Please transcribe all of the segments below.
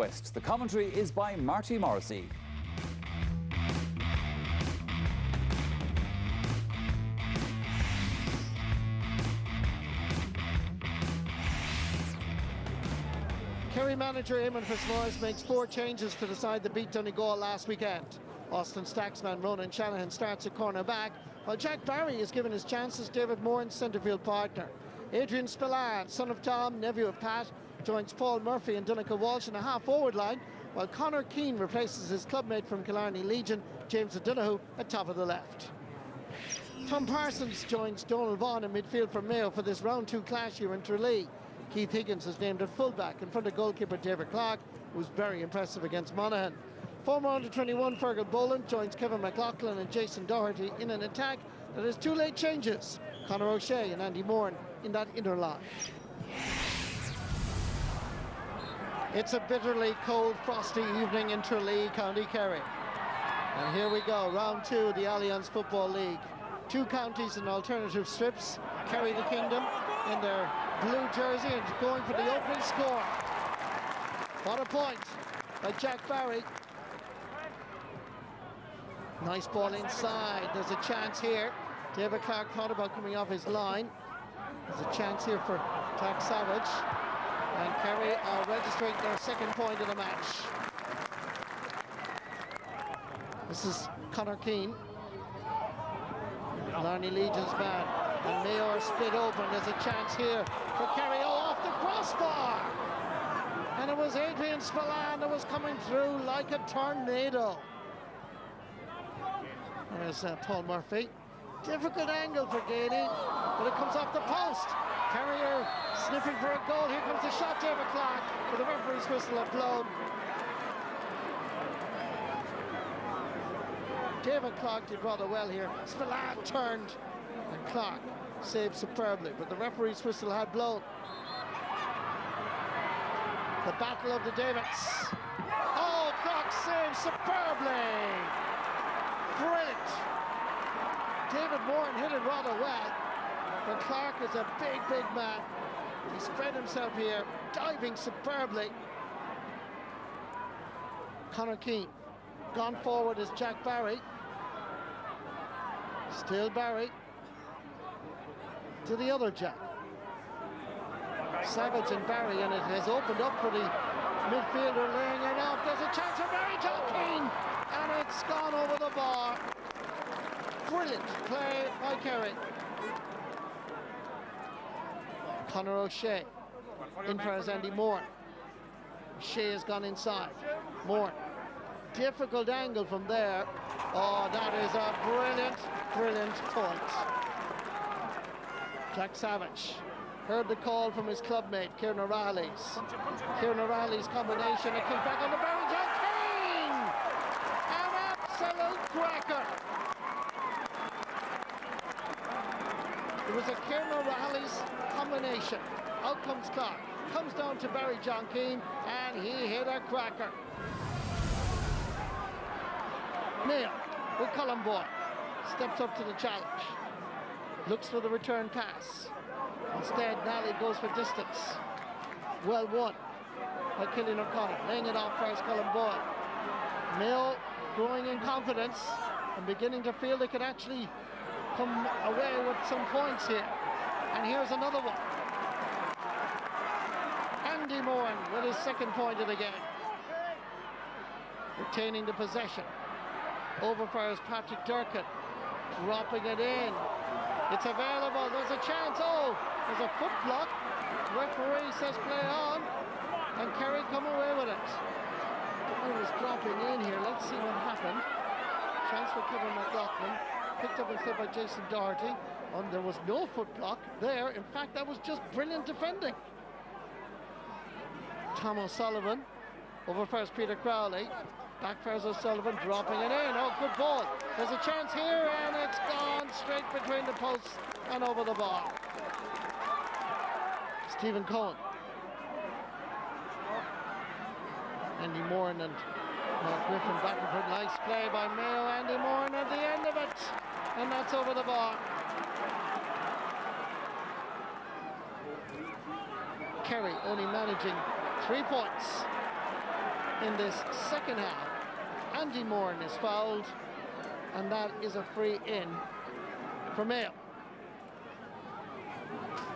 West. The commentary is by Marty Morrissey. Kerry manager Eamon Fitzmaurice makes 4 changes to decide the beat Donegal last weekend. Austin Stacksman Ronan Shanahan starts at corner back, while Jack Barry is given his chance as David Moran's centre-field partner. Adrian Spillane, son of Tom, nephew of Pat, joins Paul Murphy and Donncha Walsh in a half-forward line, while Conor Keane replaces his clubmate from Killarney Legion, James O'Donoghue, at top of the left. Tom Parsons joins Donald Vaughan in midfield for Mayo for this round 2 clash here in Tralee. Keith Higgins is named at fullback in front of goalkeeper David Clark, who was very impressive against Monaghan. Former under-21 Fergal Boland joins Kevin McLaughlin and Jason Doherty in an attack that has 2 late changes. Conor O'Shea and Andy Moran in that inner line. It's a bitterly cold, frosty evening in Tralee, County Kerry. And here we go, round 2 of the Allianz Football League. 2 counties in alternative strips. Kerry the Kingdom in their blue jersey and going for the opening score. What a point by Jack Barry. Nice ball inside. There's a chance here. David Clark thought about coming off his line. There's a chance here for Jack Savage. And Kerry are registering their 2nd point of the match. This is Conor Keane, Killarney Legion's man. And Mayo are split open. There's a chance here for Kerry. Oh, off the crossbar! And it was Adrian Spillane that was coming through like a tornado. There's Paul Murphy. Difficult angle for Gainey, but it comes off the post. Kerry are sniffing for a goal. Here comes the shot, David Clark, but the referee's whistle had blown. David Clark did rather well here. Spillane turned, and Clark saved superbly, but the referee's whistle had blown. The battle of the Davids. Oh, Clark saved superbly. Brilliant. David Moran hit it rather well, but Clark is a big, big man. He spread himself here, diving superbly. Conor Keane. Gone forward is Jack Barry. Still Barry. To the other Jack. Savage and Barry, and it has opened up for the midfielder laying it off. There's a chance for Barry John Keane, and it's gone over the bar. Brilliant play by Kerry. Conor O'Shea in for Andy Moran. O'Shea has gone inside. Moran. Difficult angle from there. Oh, that is a brilliant, brilliant point. Jack Savage heard the call from his clubmate, Kieran O'Reilly's. Kieran O'Reilly's combination, it comes back on the Barry John Keane! An absolute cracker! It was a Kieran O'Reilly's combination. Out comes Clark, comes down to Barry John Keane, and he hit a cracker. Mayo with Colin Boyd steps up to the challenge, looks for the return pass. Instead, Nally goes for distance. Well won by Killian O'Connor, laying it off first, Colin Boyd. Mayo growing in confidence and beginning to feel they could actually come away with some points here. And here's another one. Andy Moran with his 2nd point of the game. Retaining the possession. Over fires Patrick Durkin, dropping it in. It's available, there's a chance. Oh, there's a foot block. Referee says play on, and Kerry come away with it. He was dropping in here, let's see what happened. Chance for Kevin McLaughlin, picked up instead by Jason Doherty. And there was no foot block there. In fact, that was just brilliant defending. Tom O'Sullivan, over first Peter Crowley. Back fires O'Sullivan, dropping it in. Oh, good ball. There's a chance here, and it's gone straight between the posts and over the bar. Stephen Cohen. Andy Moran and Mark Griffin back and forth. Nice play by Mayo. Andy Moran at the end of it, and that's over the bar. Kerry only managing 3 points. in this second half. Andy Moran is fouled, and that is a free in for Mayo.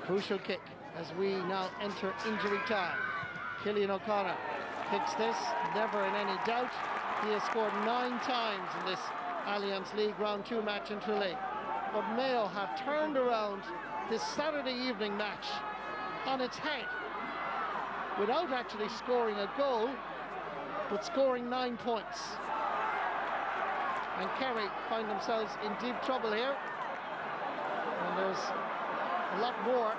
Crucial kick as we now enter injury time. Cillian O'Connor kicks this, never in any doubt. He has scored 9 times in this Allianz League Round 2 match in Tralee. But Mayo have turned around this Saturday evening match on its head without actually scoring a goal, but scoring 9 points. And Kerry find themselves in deep trouble here. And there's a lot more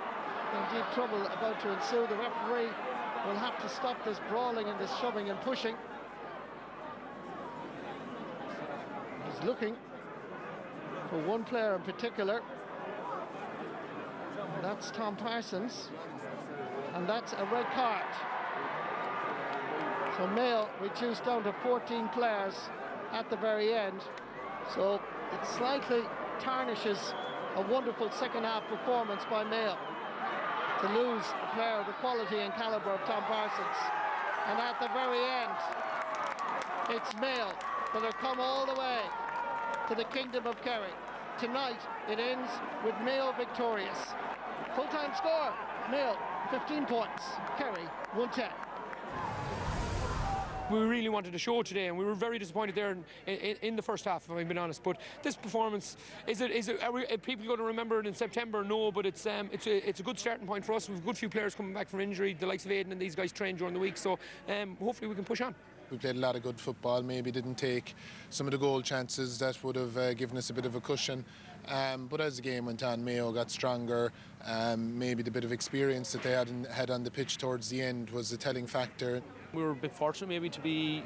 than deep trouble about to ensue. The referee will have to stop this brawling and this shoving and pushing. He's looking for one player in particular. And that's Tom Parsons. And that's a red card. So Mayo reduced down to 14 players at the very end. So it slightly tarnishes a wonderful second half performance by Mayo to lose a player of the quality and calibre of Tom Parsons. And at the very end, it's Mayo that have come all the way to the kingdom of Kerry. Tonight, it ends with Mayo victorious. Full-time score, Mayo 15 points, Kerry 110. We really wanted to show today, and we were very disappointed there in the first half, if I'm being honest. But this performance, are people going to remember it in September? No, but it's a good starting point for us. We've a good few players coming back from injury, the likes of Aidan and these guys trained during the week, so hopefully we can push on. We played a lot of good football, maybe didn't take some of the goal chances that would have given us a bit of a cushion. But as the game went on, Mayo got stronger. Maybe the bit of experience that they had on the pitch towards the end was a telling factor. We were a bit fortunate maybe to be,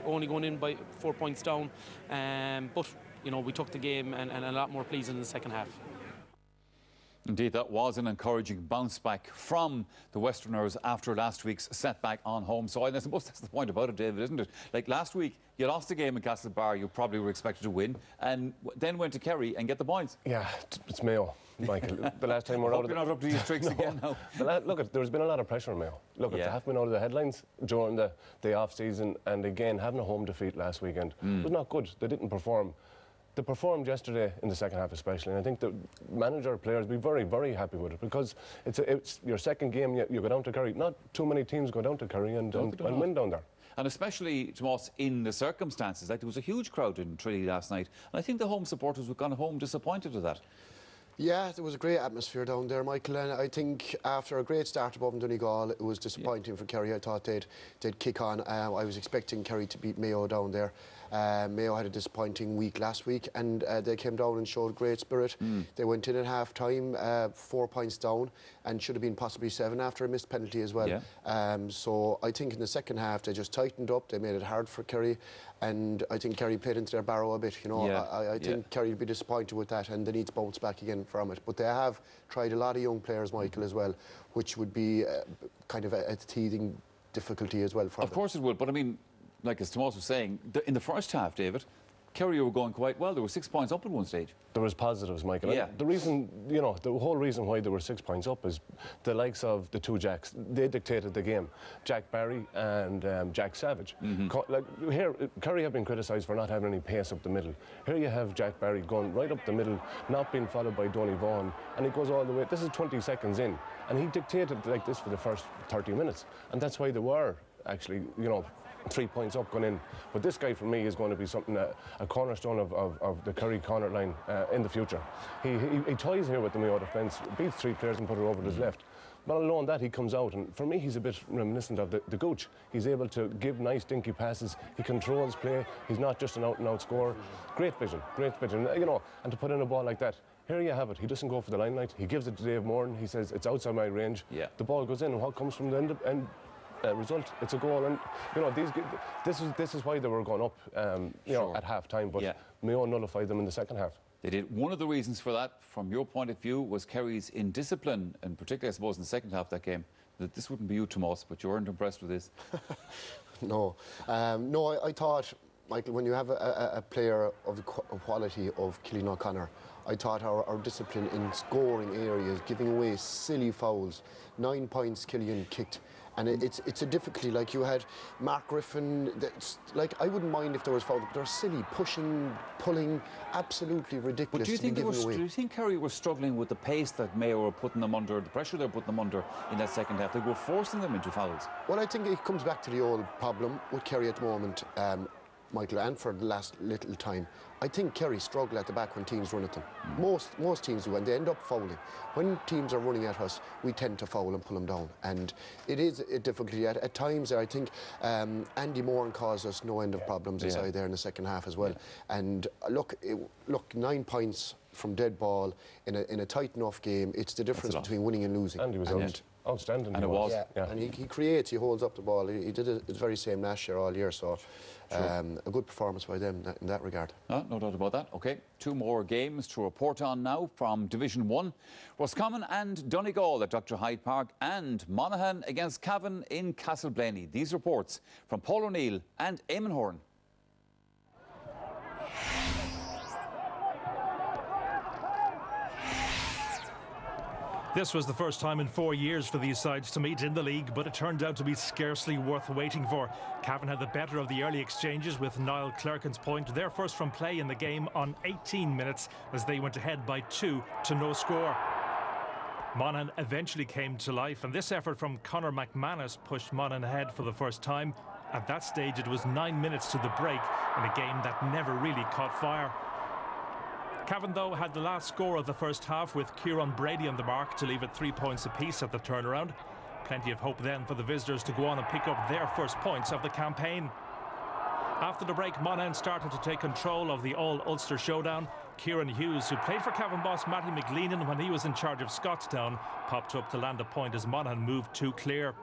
only going in by 4 points down. But, we took the game and a lot more pleasing in the second half. Indeed, that was an encouraging bounce back from the Westerners after last week's setback on home soil. And I suppose that's the point about it, David, isn't it? Like last week, you lost a game in Castlebar, you probably were expected to win, and then went to Kerry and get the points. Yeah, it's Mayo, Michael. The last time we're out of you're not up to these tricks again now. Look, there's been a lot of pressure on Mayo. Look, they have been out of the headlines during the off-season, and again, having a home defeat last weekend was not good. They didn't perform. They performed yesterday in the second half especially, and I think the manager, players will be very, very happy with it, because it's your second game, you go down to Kerry. Not too many teams go down to Kerry and win down there. And especially, Tomas, in the circumstances, like there was a huge crowd in Tralee last night, and I think the home supporters were gone home disappointed with that. Yeah, there was a great atmosphere down there, Michael, and I think after a great start above in Donegal, it was disappointing for Kerry. I thought they'd kick on. I was expecting Kerry to beat Mayo down there. Mayo had a disappointing week last week, and they came down and showed great spirit. They went in at half-time, 4 points down, and should have been possibly 7 after a missed penalty as well. Yeah. So I think in the second half, they just tightened up, they made it hard for Kerry, and I think Kerry played into their barrow a bit. I think Kerry would be disappointed with that, and they need to bounce back again from it. But they have tried a lot of young players, Michael, as well, which would be kind of a teething difficulty as well for them. Of course it would, but I mean, like as Tomas was saying, in the first half, David, Kerry were going quite well. There were 6 points up at one stage. There was positives, Michael. Yeah. The reason, the whole reason why there were 6 points up is the likes of the two Jacks. They dictated the game. Jack Barry and Jack Savage. Here, Kerry have been criticised for not having any pace up the middle. Here you have Jack Barry going right up the middle, not being followed by Donny Vaughan, and he goes all the way. This is 20 seconds in, and he dictated like this for the first 30 minutes, and that's why they were actually, 3 points up going in. But this guy for me is going to be something, a cornerstone of the Kerry corner line in the future. He toys here with the Mayo defence, beats 3 players and put it over to his left. But alone that, he comes out, and for me he's a bit reminiscent of the Gooch. He's able to give nice dinky passes, he controls play, he's not just an out-and-out scorer. Great vision, and to put in a ball like that. Here you have it. He doesn't go for the limelight. He gives it to Dave Moran. He says, it's outside my range. Yeah. The ball goes in, and what comes from the end result? It's a goal. And, this is why they were going up, at half-time. But Mayo nullified them in the second half. They did. One of the reasons for that, from your point of view, was Kerry's indiscipline, and particularly, I suppose, in the second half of that game. That this wouldn't be you, Tomas, but you weren't impressed with this. No. I thought, Michael, when you have a player of the quality of Cillian O'Connor, I thought our discipline in scoring areas, giving away silly fouls. 9 points Cillian kicked, And it's a difficulty. Like, you had Mark Griffin, that's, like, I wouldn't mind if there was foul, but they're silly, pushing, pulling, absolutely ridiculous. But do you think away. do you think Kerry were struggling with the pace that Mayo were putting them under, the pressure they were putting them under in that second half? They were forcing them into fouls. Well, I think it comes back to the old problem with Kerry at the moment, Michael, and for the last little time. I think Kerry struggle at the back when teams run at them. Most teams do, and they end up fouling. When teams are running at us, we tend to foul and pull them down. And it is a difficulty. At times, I think Andy Moran caused us no end of problems inside there in the second half as well. And look, 9 points from dead ball in a tight enough game. It's the difference between winning and losing. And he was outstanding. And it was. And he creates, he holds up the ball. He did it the very same last year, all year. So a good performance by them in that regard. No doubt about that. OK, 2 more games to report on now from Division 1. Roscommon and Donegal at Dr. Hyde Park, and Monaghan against Cavan in Castleblaney. These reports from Paul O'Neill and Eamon Horan. This was the first time in 4 years for these sides to meet in the league, but it turned out to be scarcely worth waiting for. Cavan had the better of the early exchanges, with Niall Clerkin's point, their first from play in the game, on 18 minutes as they went ahead by 2 to no score. Monaghan eventually came to life, and this effort from Conor McManus pushed Monaghan ahead for the first time. At that stage, it was 9 minutes to the break in a game that never really caught fire. Cavan, though, had the last score of the first half, with Kieran Brady on the mark to leave it 3 points apiece at the turnaround. Plenty of hope then for the visitors to go on and pick up their first points of the campaign. After the break, Monaghan started to take control of the All-Ulster showdown. Kieran Hughes, who played for Cavan boss Matty McLeanan when he was in charge of Scottstown, popped up to land a point as Monaghan moved 2 clear.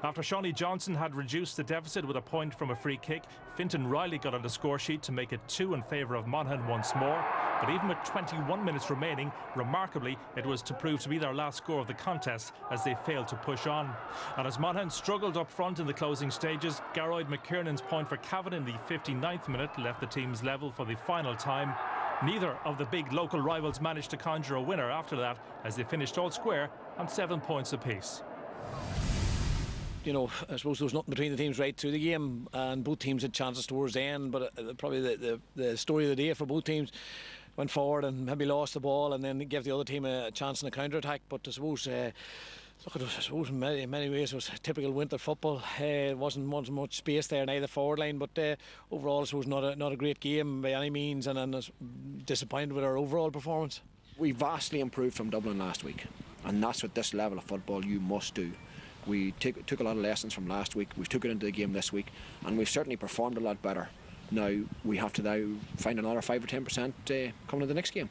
After Shawnee Johnson had reduced the deficit with a point from a free kick, Fintan Riley got on the score sheet to make it 2 in favour of Monaghan once more. But even with 21 minutes remaining, remarkably, it was to prove to be their last score of the contest as they failed to push on. And as Monaghan struggled up front in the closing stages, Gearoid McKiernan's point for Cavan in the 59th minute left the teams level for the final time. Neither of the big local rivals managed to conjure a winner after that, as they finished all square on 7 points apiece. You know, I suppose there was nothing between the teams right through the game, and both teams had chances towards the end, but probably the story of the day for both teams went forward and maybe lost the ball and then gave the other team a chance in a counter-attack. But I suppose in many ways it was typical winter football. It wasn't much space there in either forward line, but overall I suppose not a great game by any means, and I was disappointed with our overall performance. We vastly improved from Dublin last week, and that's what this level of football you must do. We took a lot of lessons from last week, we took it into the game this week, and we've certainly performed a lot better. Now we have to find another 5 or 10% coming to the next game.